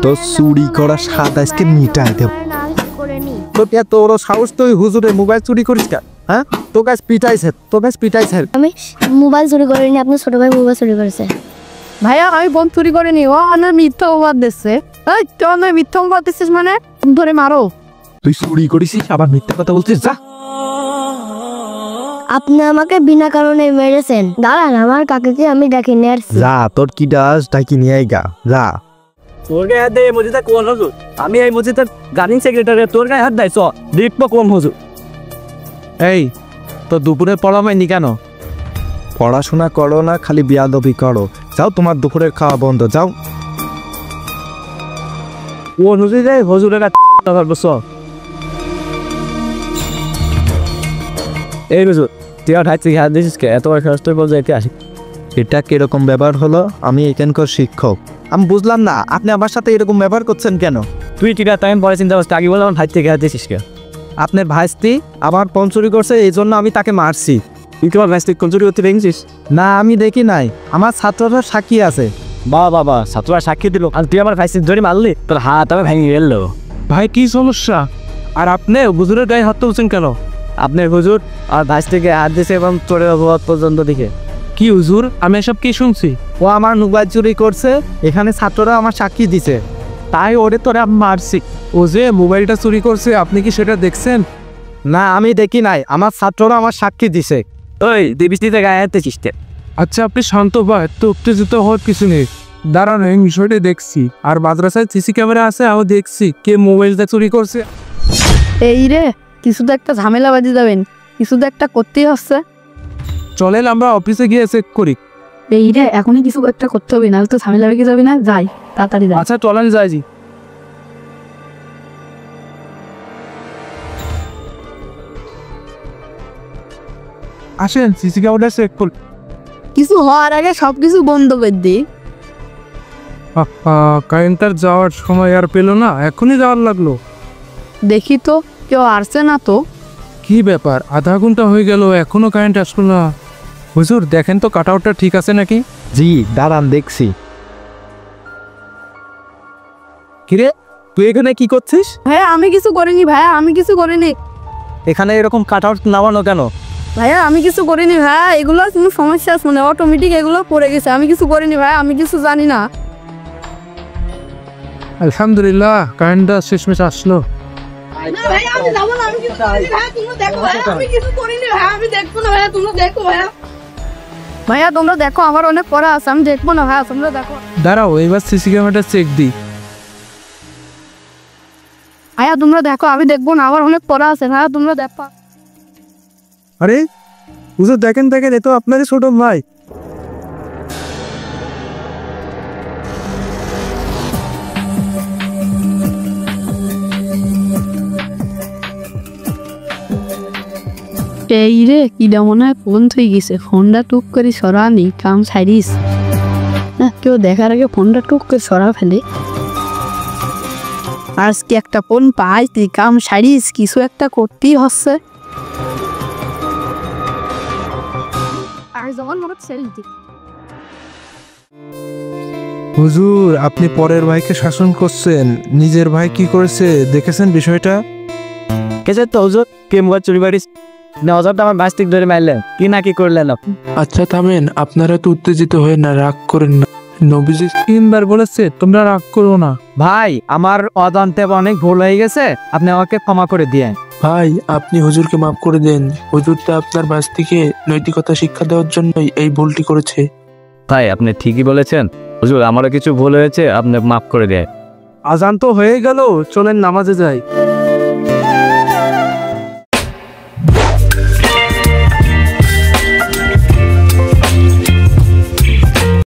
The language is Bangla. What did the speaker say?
তো চুরি করা স্বাদ আজকে মিটাই দেব। তোর সাহস, তুই হুজুরের মোবাইল চুরি করিস কেন? হ্যাঁ, তো গাছ পিটাইছে, আমি মোবাইল চুরি করিনি, আপনার ছোট ভাই মোবাইল চুরি করেছে। ভাইয়া আমি বোন চুরি করিনি, ও আমার মিথ্যা অপবাদ দিচ্ছে। এই তুই আমার মিথ্যা অপবাদ দিচ্ছিস মানে? ধরে মারো। তুই চুরি করিসিস আবার মিথ্যা কথা বলছিস? যা। আপনি আমাকে বিনা কারণে মেরেছেন। দাঁড়ান, আমার কাকাকে আমি ডাকি নিয়ে আসছি। যা, তোর কি ডাস ডাকি নিয়ে গা, যা। তোর গায়ে হাত দিয়ে মসজিদে কোন হুজুর? আমি এই মসজিদের গার্ডিং সেক্রেটারি, তোর গায়ে হাত দেয় দেখবো কোন হুজুর? এই তো দুপুরে পড়ামাইনি কেন? পড়াশোনা করো না, খালি বিয়াদবি করো। যাও, তোমার দুপুরের খাওয়া বন্ধ, যাও। কোন হুজুর যায়? হুজুরের এই হুজুর তুই আর হাত থেকে হাত দিয়েছিস কে? এতবার কষ্ট বল যাইতে আসি। এটা কিরকম ব্যবহার হলো? আমি এখানকার শিক্ষক, আমি বুঝলাম না আপনি আমার সাথে এরকম ব্যবহার করছেন কেন? তুই ঠিক আছে, আমি পরে চিন্তা করছি, আগে বল আমার ভাই থেকে হাত দিয়েছিস কে? আপনার ভাইস্তি আমার ফোন চুরি করছে, এই জন্য আমি তাকে মারছি। তুই তোমার ভাই থেকে চুরি করতে দেখছিস? না, আমি দেখি নাই, আমার ছাত্ররা সাক্ষী আছে। বাবা ছাত্ররা সাক্ষী দিল আর তুই আমার ভাই ধরে মারলি, তোর হাত আমি ভেঙে গেল। ভাই কি সমস্যা? আর আপনি হুজুরের গায়ে হাত তুলছেন কেন? আপনার হুজুর আর ভাই থেকে হাত দিয়েছে এবং চোরের অপবাদ পর্যন্ত দিকে। কি হুজুর, আমি এসব কি শুনছি? ও আমার মোবাইল চুরি করছে, এখানে ছাত্ররা আমার সাক্ষী দিছে, তাই ওরে তোরা মারছি। ও যে মোবাইলটা চুরি করছে, আপনি কি সেটা দেখছেন? না, আমি দেখি নাই, আমার ছাত্ররা আমার সাক্ষী দিছে। ওই তুই বৃষ্টিতে গায়ে হাতে চিস্তে। আচ্ছা, আপনি শান্ত বা এত উত্তেজিত হওয়ার কিছু নেই। দাঁড়ান, এই বিষয়টা দেখছি। আর মাদ্রাসায় সিসি ক্যামেরা আছে, আমি দেখছি কে মোবাইলটা চুরি করছে। এই রে, কিছু তো একটা ঝামেলা বাজি যাবেন, কিছু তো একটা করতেই হচ্ছে। চলেন আমরা অফিসে গিয়ে চেক করি। এই রে, এখনই কিছু একটা করতে হবে, না তো ঝামেলা বেগে যাবে না। যাই তাড়াতাড়ি যাই। আচ্ছা চলেন যাই জি। আসেন সিসি ক্যামেরা চেক করি। কিছু হওয়ার আগে সবকিছু বন্ধ করে দিই। কারেন্টার যাওয়ার সময় আর পেলো না, এখনই যাওয়ার লাগলো। দেখি তো কেউ আসছে না তো। কি ব্যাপার, আধা ঘন্টা হয়ে গেল এখনো কারেন্ট আসলো না। হুজুর দেখেন তো কাটআউটটা ঠিক আছে নাকি? জি দাঁড়ান, দেখছি। কিরে তুই এখানে কি করছিস? ভাইয়া আমি কিছু করিনি, ভাইয়া আমি কিছু করিনি। এখানে এরকম কাট আউট নামানো কেন? ভাইয়া আমি কিছু করিনি ভাইয়া, এগুলো কোনো সমস্যা শুনে অটোমেটিক এগুলো পড়ে গেছে। আমি কিছু করিনি ভাইয়া, আমি কিছু জানি না। আলহামদুলিল্লাহ কারেন্টটা শেষমেশ আসলো। ভাইয়া তোমরা দেখো, আমার অনেক পড়া আছে, আমি দেখবো না। ভাইয়া তোমরা দেখো। দাঁড়াও, এবার সিসি ক্যামেরাটা চেক দিই। ভাইয়া তোমরা দেখো, আমি দেখবো না, আমার অনেক পড়া আছে। ভাইয়া তোমরা দেখো। আরে হুজুর দেখেন, এ তো আপনারই ছোট ভাই। এই রে, কিটা মনে হয় ফোন থই গেছে। ফোনটা টুক করে সরানি, কাম সাইরিস না। কেউ দেখার আগে ফোনটা টুক করে সরা ফেলে। আজকে একটা ফোন পাই, তুই কাম সারিস, কিছু একটা করতেই হচ্ছে। হুজুর আপনি পরের ভাইকে শাসন করছেন, নিজের ভাই কি করেছে দেখেছেন বিষয়টা? কেছে তো হুজুর, কে মোবাইল চুরি করিস? না হজরটা আমার ভাই থেকে ধরে মারলেন, কি না কি করলেন আপনি? আচ্ছা থামেন, আপনারা তো উত্তেজিত হয়ে না, রাগ করেন না। নবীজি 3 বার বলেছে তোমরা রাগ করো না। ভাই আমার অজান্তে অনেক ভুল হয়ে গেছে, আপনি আমাকে ক্ষমা করে দিয়ে। ভাই আপনি হুজুরকে মাফ করে দেন। হুজুর তো আপনার বাস্তিকে নৈতিকতা শিক্ষা দেওয়ার জন্যই এই ভুলটি করেছে। ভাই আপনি ঠিকই বলেছেন হুজুর, আমারও কিছু ভুল হয়েছে, আপনি মাফ করে দেয়। আজান তো হয়ে গেল, চলেন নামাজে যাই।